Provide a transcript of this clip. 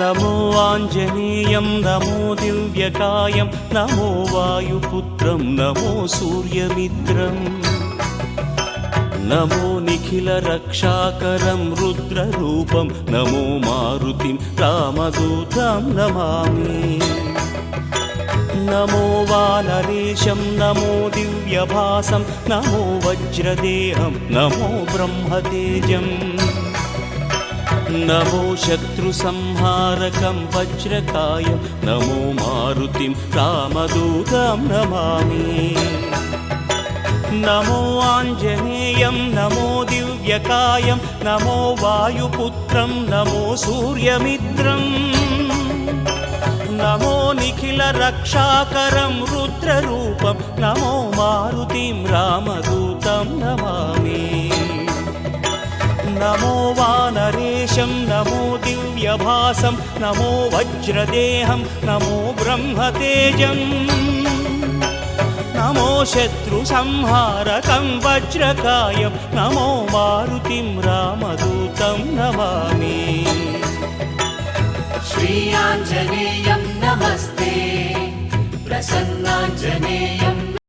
नमो आञ्जनेयं नमो दिव्यकायं नमो वायुपुत्रं नमो सूर्यमित्रम् नमो निखिलरक्षाकरं रुद्ररूपं नमो मारुतिं रामदूतं नमामि नमो वानरेशं नमो दिव्यभासं नमो वज्रदेहं नमो ब्रह्मतेजम् नमो शत्रुसंहारकं वज्रकायं नमो मारुतिं रामदूतं नमामि नमो आञ्जनेयं नमो दिव्यकायं नमो वायुपुत्रं नमो सूर्यमित्रम् नमो निखिलरक्षाकरं रुद्ररूपं नमो मारुतिं रामदूतं नमामि नमो वानरेशं नमो दिव्यभासं नमो वज्रदेहं नमो ब्रह्मतेजम् नमो शत्रुसंहारकं वज्रकायं नमो मारुतिं रामदूतं नमामि श्री आञ्जनेयं नमस्ते प्रसन्नाञ्जनेय